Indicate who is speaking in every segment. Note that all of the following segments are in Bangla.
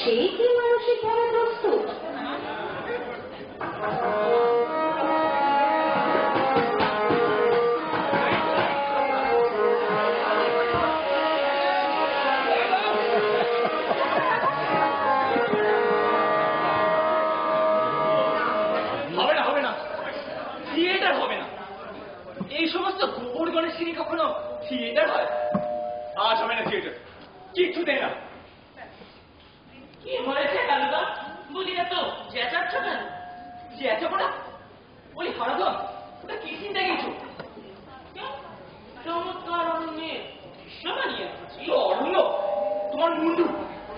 Speaker 1: সে কি মানসিকভাবে প্রস্তুত?
Speaker 2: এই সমস্ত গোবর গণেশ সিঁড়ি কখনো থিয়েটার হয়? আজ হবে না থিয়েটার, কিছুতেই না।
Speaker 3: কি হয়েছে কালুদা? বুঝি না তো চেঁচাচ্ছ কেন?
Speaker 2: চেঁচাবো না? ওই হারাধন, ওটা কি চিন্তা গেছো?
Speaker 3: চমৎকার অরণ্যে কৃষ্ণ বানিয়ে রেখেছি।
Speaker 2: অরণ্য? তোমার মুন্ডু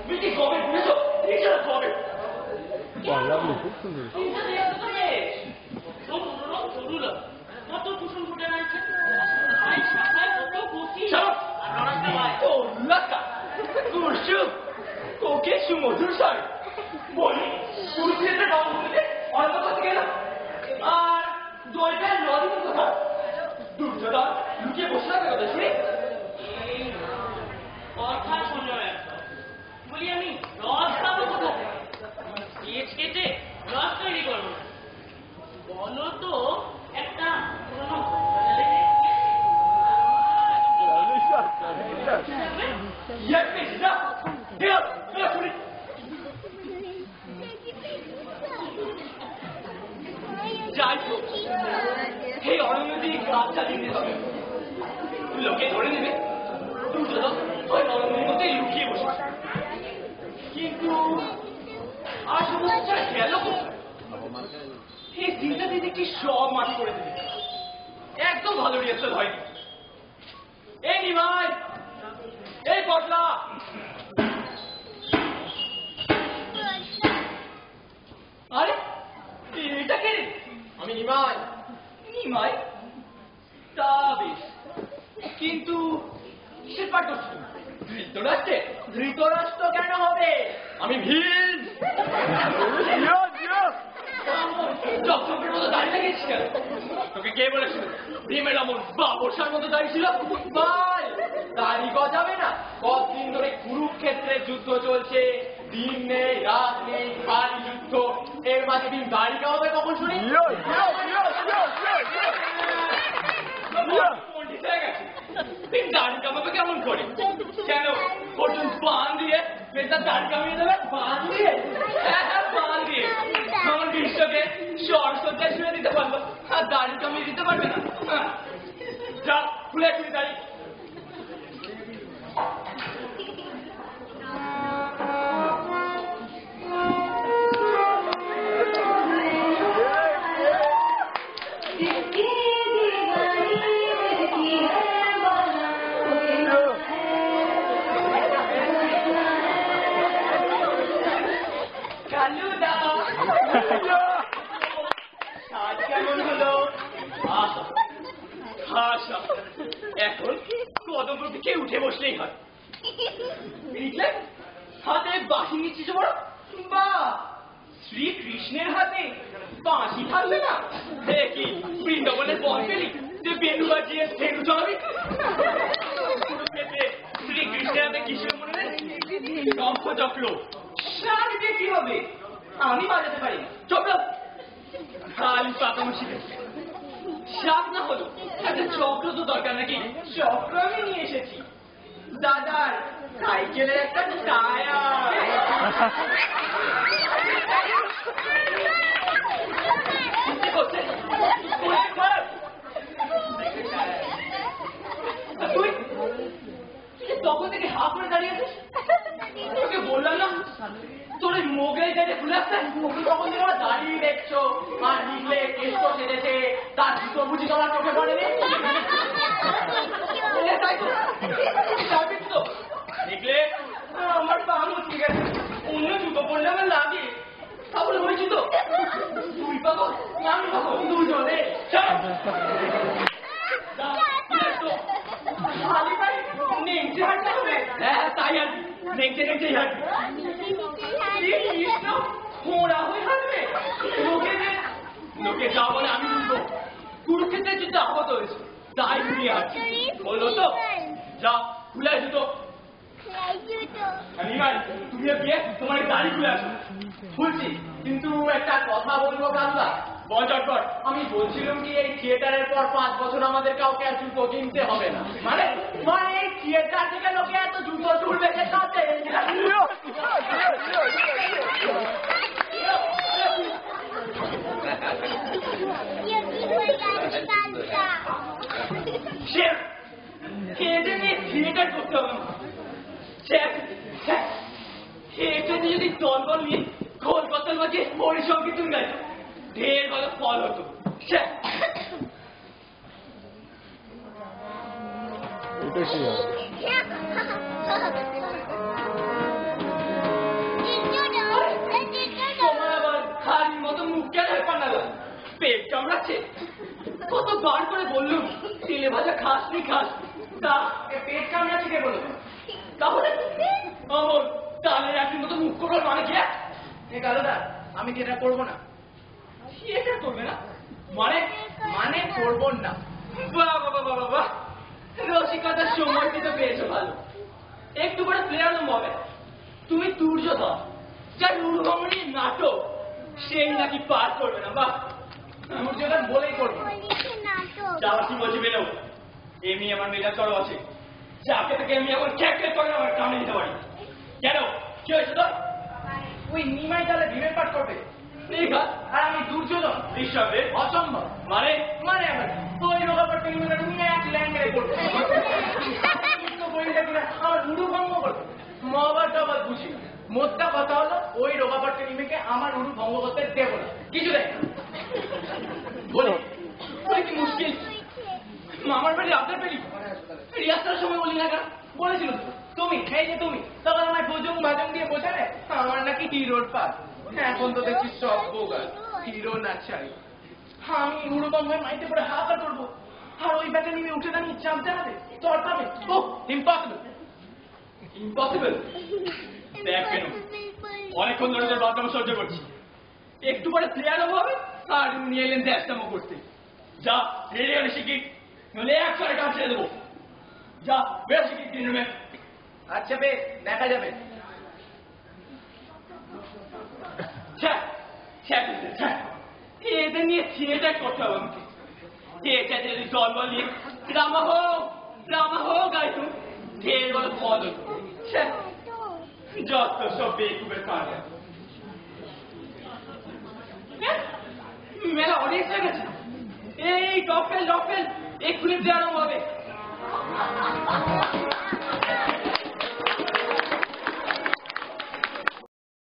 Speaker 2: তুমি কি কবে বুঝেছো? এছাড়া কবে
Speaker 3: চিন্তা দেখতে তো বেশ মনোরম তরুলা, কত কুসুম ফুটে রয়েছে, শাখায় কত কচি আর রড়াটা ভাই
Speaker 2: ও লাকা কুসুম ওকে সুমধুর স্বর বলি কুরুক্ষেত্রের রণভূমিতে অরণ্য করতে গেলাম আর দলটা নদী কোথায়? দুর্যোধন লুকিয়ে বসে থাকবে কথা শুনি।
Speaker 3: কথা শোনো একটা, বলি আমি রস খাবো কোথা থেকে? পেঁচ কেটে রস তৈরি করবো না, বলো তো একটা পুরোনো
Speaker 2: যাই হোক এই অরণ্য দিয়ে কাজ চালিয়ে দিতে হবে, লোকে ধরে নেবে দুর্যোধন ওই অরণ্যের মধ্যে লুকিয়ে বসে। কিন্তু আর সমস্যা গেল কোথায়? এই চিন্তা দিয়ে দেখি সব মাটি করে দেবে, একদম ভালো রিহার্সাল হয়নি। এই নিমাই, এই পটলা, আরে এটা কে?
Speaker 4: আমি নিমাই।
Speaker 2: নিমাই? তা বেশ, কিন্তু কিসের পাঠ করছো? ধৃতরাষ্ট্রে?
Speaker 4: ধৃতরাষ্ট্র কেন হবে?
Speaker 2: আমি ভীম। চক্রের মতো দাঁড়িয়ে লাগিয়েছিস কেন? তোকে কে বলেছিল ভীমের এমন বাবরসার মতো দাঁড়িয়ে ছিল?
Speaker 4: ভাই দাড়ি গজাবে না? কতদিন ধরে কুরুক্ষেত্রের যুদ্ধ চলছে, দিন নেই রাত নেই, ভারী যুদ্ধ, এর মাঝে ভীম দাড়ি কামাবে কখন শুনি?
Speaker 2: পন্ডিত হয়ে গেছে, ভীম দাড়ি কামাবে কেমন করে? কেন অর্জুন বান দিয়ে বেতার দাড়ি কামিয়ে দেবে? বান দিয়ে? হ্যাঁ বান দিয়ে। আমার বিশ্বকে সরসজ্জায় শুয়ে দিতে পারবো আর দাড়ি কামিয়ে দিতে পারবে না। যা খুলে খুলে দাড়ি। এখন কদম প্রতীকে উঠে বসলেই হয়। হাতে বাঁশি নিচ্ছিস বড়? বা শ্রীকৃষ্ণের হাতে বাঁশি থাকবে না? কি বৃন্দাবনের বল পেলি যে বেনু বাজিয়ে ধেনু চড়াবি? শ্রীকৃষ্ণের হাতে কিসের মনে নেই? শঙ্খচক্র। শাক দিয়ে কি হবে? আমি বাজাতে পারি না। চক্র খালি পাতানো শিখেছি। শাক না হলো একটা চক্র তো দরকার নাকি? চক্র আমি নিয়ে এসেছি দাদার সাইকেলের একটা টায়ার। কি করছে? তুই তখন থেকে হাফ করে দাঁড়িয়ে আছিস? তোকে বললাম না তোর ওই মোগলাই গাড়ি খুলে আসতে?
Speaker 4: তখন তুমি আমার দাঁড়িয়ে দেখছো আর লিখলে কেষ্ট সেজেছে, তার জুতো বুঝি তোমার চোখে পড়েনি?
Speaker 2: দেখলে আমার পা মুচকে গেছে, অন্য জুতো পড়লে আমার লাগে, তাহলে ওই জুতো তুই পাগল আমি পাগল দুজনে। নেংচে হাঁটতে হবে? হ্যাঁ তাই হাঁটবি, নেংচে নেংচেই হাঁটবি। কৃষ্ণ খোঁড়া হয়ে হাঁটবে? লোকে যা বলে আমি বুঝবো। কুরুক্ষেত্রের যুদ্ধে আহত হয়েছে তাই ঘুরিয়ে হাঁটছি, বললো তো? যা খুলে জুতো। নিমাই তুমি গিয়ে তোমার দাড়ি খুলে আসো।
Speaker 4: খুলছি, কিন্তু একটা কথা বলবো কালুদা।
Speaker 2: বল চটপট।
Speaker 4: আমি বলছিলাম কি এই থিয়েটারের পর 5 বছর আমাদের কাউকে আর জুতো কিনতে হবে না। মানে মানে এই থিয়েটার থেকে লোকে এত জুতো তুলবে যে তাতে
Speaker 2: এটা নিয়ে থিয়েটার করতে হবে না। এটা নিয়ে যদি দলবল নিয়ে কলকাতার মাঝে পরিসংকীর্তন গাইত ঢের ভালো ফল হতো। তোমার আবার খালির মতো মুখ কেন পান্না পেট কামড়াচ্ছে? কত বার করে বললুম তেলে ভাজা খাস নি খাস, তা
Speaker 4: পেট কামড়াচ্ছে কে বলো?
Speaker 2: তাহলে অমর তালের একটি মতো মুখ করবার মানে কি?
Speaker 4: এ কালুদা, আমি কি এটা করবো না?
Speaker 2: এটা করবে না মানে?
Speaker 4: মানে করবো না।
Speaker 2: বাহ বাবা বাবা বাহ, রসিকতার সময় দিতে পেয়েছো ভালো। একটু করে প্লেয়ার হবে। তুমি দুর্যোধন, যার উর্বঙ্গী নাটক সেই নাকি পার করবে না। বাহ,
Speaker 4: দুর্যোধন বলেই করবো।
Speaker 2: যাওয়া কি বলছি বেরো। এমনি আমার মেজাজ চড়ো আছে, যাকে থেকে আমি এখন খ্যাক করে আমার কামড়ে দিতে পারি। কেন, কি হয়েছে তোর?
Speaker 4: ওই নিমাই তাহলে ভীমের পাঠ করবে,
Speaker 2: ঠিক আছে।
Speaker 4: আর আমি দুর্যোধন।
Speaker 2: নিঃসন্দেহে
Speaker 4: অসম্ভব।
Speaker 2: মানে
Speaker 4: মানে আবার ওই রোগাপট্টা নিমাইটা তুমি এক ল্যাঙ্গেরে করবে। বইটা কিনা আমার উড়ু ভঙ্গ করবে। মহাভারত আবার বুঝি না। মোদ্দা কথা হলো ওই রোগাপট্টা নিমেকে আমার উড়ু ভঙ্গ করতে দেব না, কিছু দেয় না।
Speaker 2: বলি কি মুশকিল? মামার বাড়ি আপনার বাড়ি রিয়াস্তার সময় বলি না কেন?
Speaker 4: বলেছিল তুমি, এই যে তুমি তখন আমায় ভোজং ভাজং দিয়ে বোঝালে আমার নাকি হিরোর পাত। এখন তো দেখছি সব বোগাল, হিরো না চাই। আমি উড়ুবম হয়ে মাইতে পড়ে হাহাকার করবো, আর ওই ব্যাটা নিমে উঠে দাঁড়িয়ে চাপ দেখাবে, তোর পাবে। ও ইম্পসিবল।
Speaker 2: ইম্পসিবল? দেখ কেন, অনেকক্ষণ ধরে তোর বদনাম সহ্য করছি। একটু পরে প্লেয়ার হবে আর নিয়ে এলেন দেশতামো করতে। যা রেডি হলে শিখি, নইলে একসাথে কাজ ছেড়ে দেবো। যা বেশ শিখি 3 রুমে।
Speaker 4: আচ্ছা বেশ, দেখা যাবে।
Speaker 2: এদের নিয়ে থিয়েটার করতে হবে আমাকে। থিয়েটার যদি দলবল নিয়ে রামা হোক গাইতো ঢের বড় ফল হতো। যত সব বেকুবের কাজ। মেলা অডিয়েন্স হয়ে গেছে। এই টপেল এক্ষুনি আরম্ভ হবে।